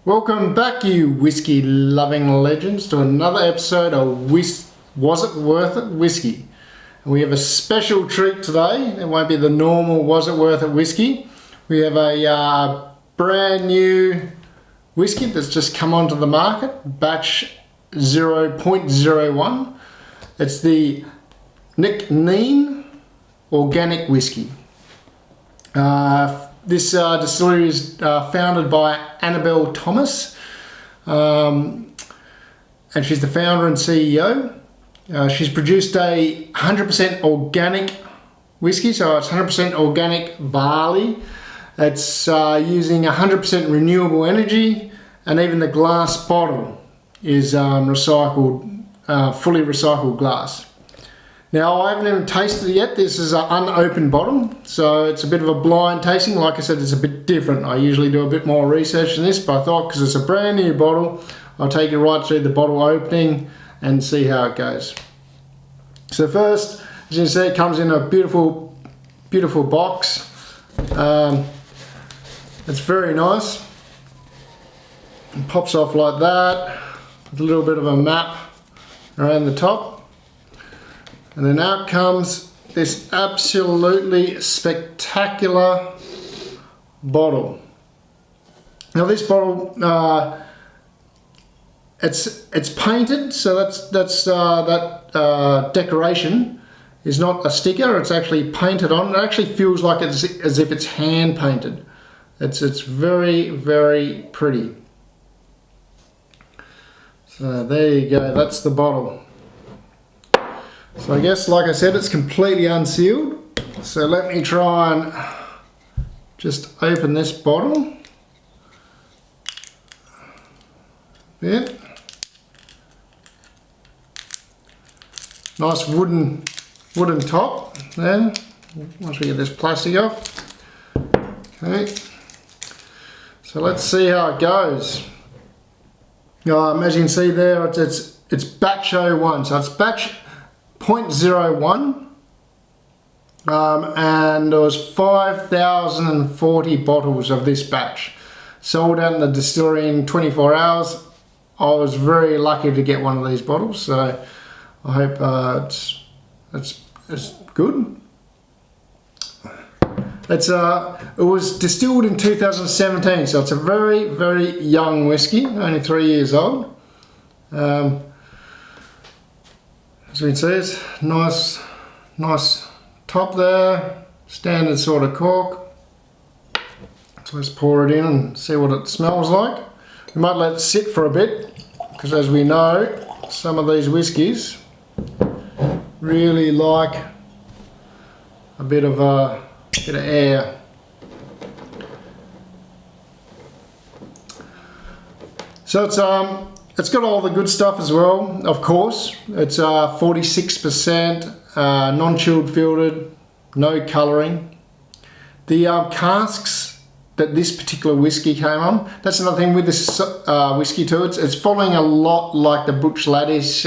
Welcome back, you whiskey loving legends, to another episode of Was It Worth It Whiskey. And we have a special treat today. It won't be the normal Was It Worth It whiskey. We have a brand new whiskey that's just come onto the market, batch 0.01. It's the NC'NEAN organic whiskey. This distillery is founded by Annabelle Thomas, and she's the founder and CEO. She's produced a 100% organic whiskey, so it's 100% organic barley. It's using 100% renewable energy, and even the glass bottle is recycled, fully recycled glass. Now, I haven't even tasted it yet. This is an unopened bottle, so it's a bit of a blind tasting. Like I said, it's a bit different. I usually do a bit more research than this, but I thought because it's a brand new bottle, I'll take you right through the bottle opening and see how it goes. So first, as you can see, it comes in a beautiful, beautiful box. It's very nice. It pops off like that, with a little bit of a map around the top. And then out comes this absolutely spectacular bottle. Now this bottle, it's painted, so that decoration is not a sticker. It's actually painted on. It actually feels like it's as if it's hand painted. It's very, very pretty. So there you go. That's the bottle. So I guess, like I said, it's completely unsealed. So let me try and just open this bottle. Bit. Nice wooden top there. Once we get this plastic off. Okay. So let's see how it goes. As you can see there, it's batch 01. So it's batch 0.01, and there was 5,040 bottles of this batch sold out in the distillery in 24 hours. I was very lucky to get one of these bottles, so I hope it's good. It was distilled in 2017, so it's a very, very young whiskey, only 3 years old. As you can see, it's nice top there, standard sort of cork. So let's pour it in and see what it smells like. We might let it sit for a bit, because as we know, some of these whiskies really like a bit of air. So it's got all the good stuff as well, of course. It's 46% non-chilled filtered, no colouring. The casks that this particular whiskey came on, that's another thing with this whiskey too. It's following a lot like the Butch Laddish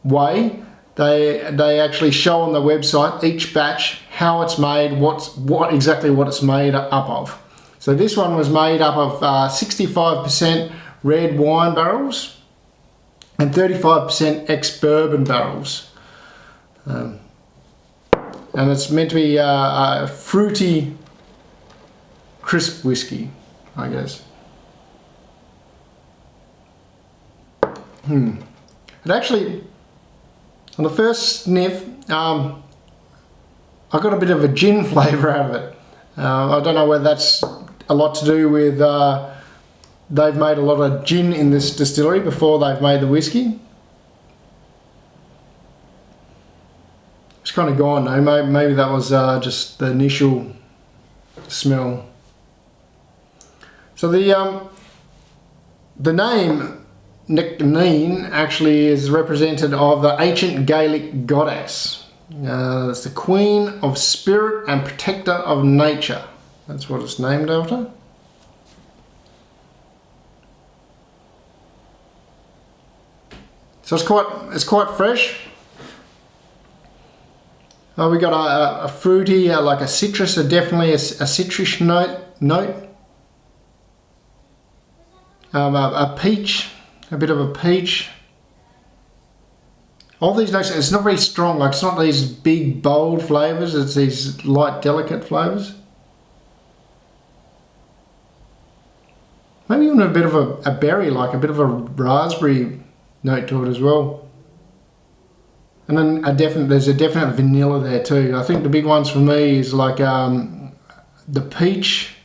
way. They actually show on the website each batch how it's made, exactly what it's made up of. So this one was made up of 65% red wine barrels and 35% ex-bourbon barrels, and it's meant to be a fruity, crisp whiskey, I guess. It actually, on the first sniff, I got a bit of a gin flavour out of it. I don't know whether that's a lot to do with they've made a lot of gin in this distillery before they've made the whiskey. It's kind of gone now. Maybe that was just the initial smell. So the name NC'NEAN actually is representative of the ancient Gaelic goddess. It's the Queen of Spirit and Protector of Nature. That's what it's named after. So it's quite fresh. We got a fruity, like a citrus, definitely a citrus note. a peach, a bit of a peach. All these notes, it's not very strong, like it's not these big bold flavours, it's these light delicate flavours. Maybe even a bit of a berry, like a bit of a raspberry note to it as well. And then there's a definite vanilla there too. I think the big ones for me is like the peach,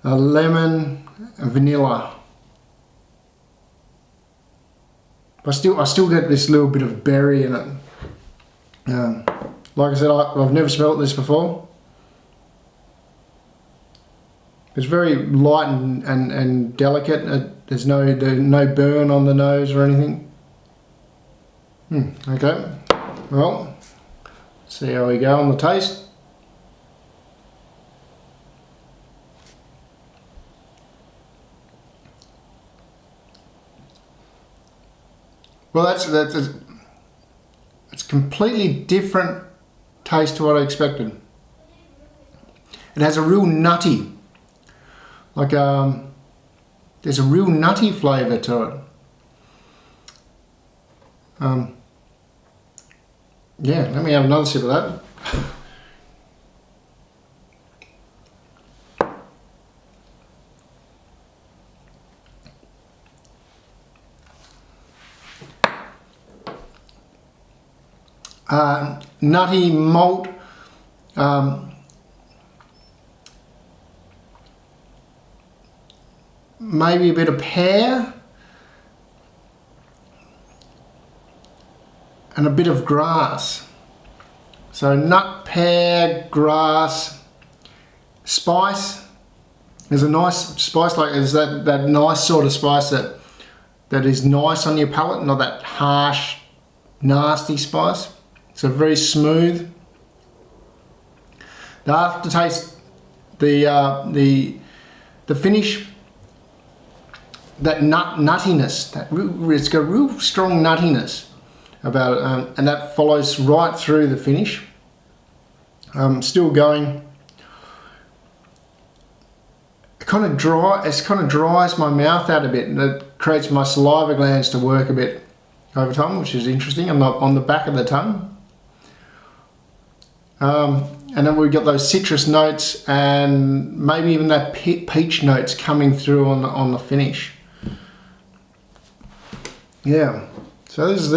lemon, and vanilla. I still get this little bit of berry in it. Like I said, I've never smelt this before. It's very light and delicate. There's no burn on the nose or anything. Okay, well, let's see how we go on the taste. Well, it's completely different taste to what I expected. It has a real nutty, like there's a real nutty flavour to it. Yeah, let me have another sip of that. Nutty malt, maybe a bit of pear, and a bit of grass. So nut, pear, grass, spice. There's a nice spice, like there's that nice sort of spice that is nice on your palate, not that harsh, nasty spice. So very smooth. The aftertaste, the finish, that nuttiness, it's got a real strong nuttiness about it, and that follows right through the finish. Still going. It kind of dries my mouth out a bit, and it creates my saliva glands to work a bit over time, which is interesting. I'm not on the back of the tongue. And then we've got those citrus notes and maybe even that peach notes coming through on the finish. Yeah, so this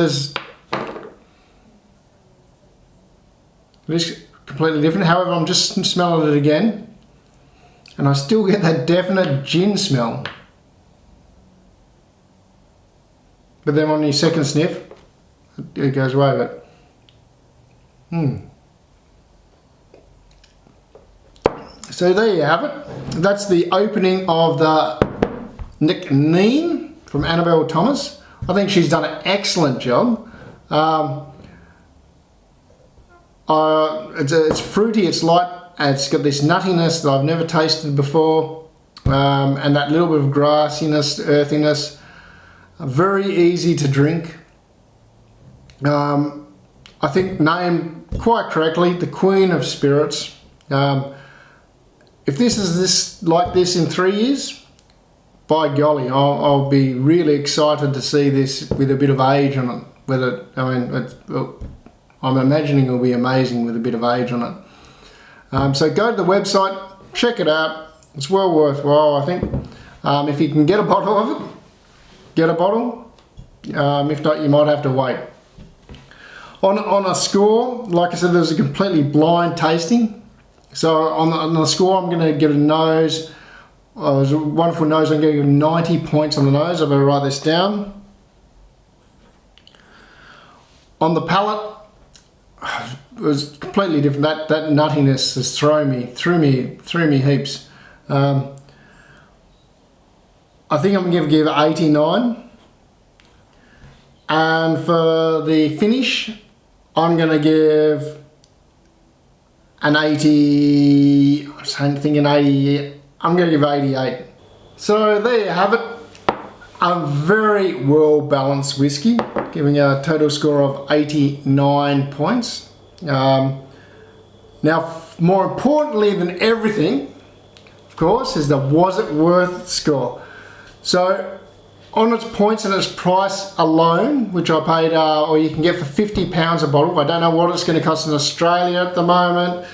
is completely different. However, I'm just smelling it again, and I still get that definite gin smell. But then on your second sniff, it goes away. But so there you have it. That's the opening of the NC'NEAN from Annabelle Thomas. I think she's done an excellent job. It's fruity, it's light, and it's got this nuttiness that I've never tasted before, and that little bit of grassiness, earthiness. Very easy to drink. I think named quite correctly the Queen of Spirits. If this is like this in 3 years, by golly, I'll be really excited to see this with a bit of age on it. I'm imagining it'll be amazing with a bit of age on it. So go to the website, check it out. It's well worthwhile, I think. If you can get a bottle of it, get a bottle. If not, you might have to wait. On a score, like I said, there's a completely blind tasting. So on the score, I'm going to give it a nose. It was a wonderful nose. I'm going to give 90 points on the nose. I better write this down. On the palate, it was completely different. That nuttiness has thrown me heaps. I think I'm going to give it 89. And for the finish, I'm going to give an 80. I'm thinking 80. I'm going to give 88. So there you have it. A very well balanced whiskey, giving a total score of 89 points. Now, more importantly than everything, of course, is the was it worth score. So on its points and its price alone, which I paid, or you can get for £50 a bottle. I don't know what it's going to cost in Australia at the moment.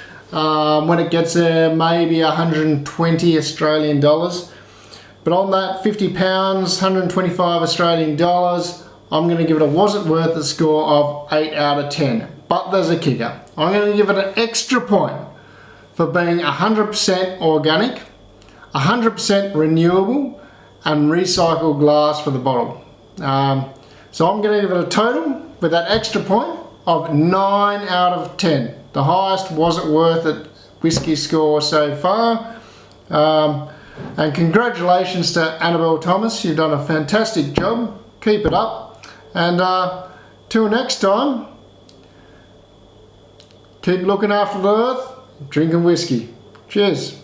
When it gets there, maybe 120 Australian dollars. But on that £50, 125 Australian dollars, I'm going to give it a was it worth it score of 8 out of 10. But there's a kicker. I'm going to give it an extra point for being 100% organic, 100% renewable, and recycled glass for the bottle. So I'm going to give it a total with that extra point of 9 out of 10. The highest was it worth it whiskey score so far. And congratulations to Annabelle Thomas. You've done a fantastic job. Keep it up. And till next time, keep looking after the earth, drinking whiskey. Cheers.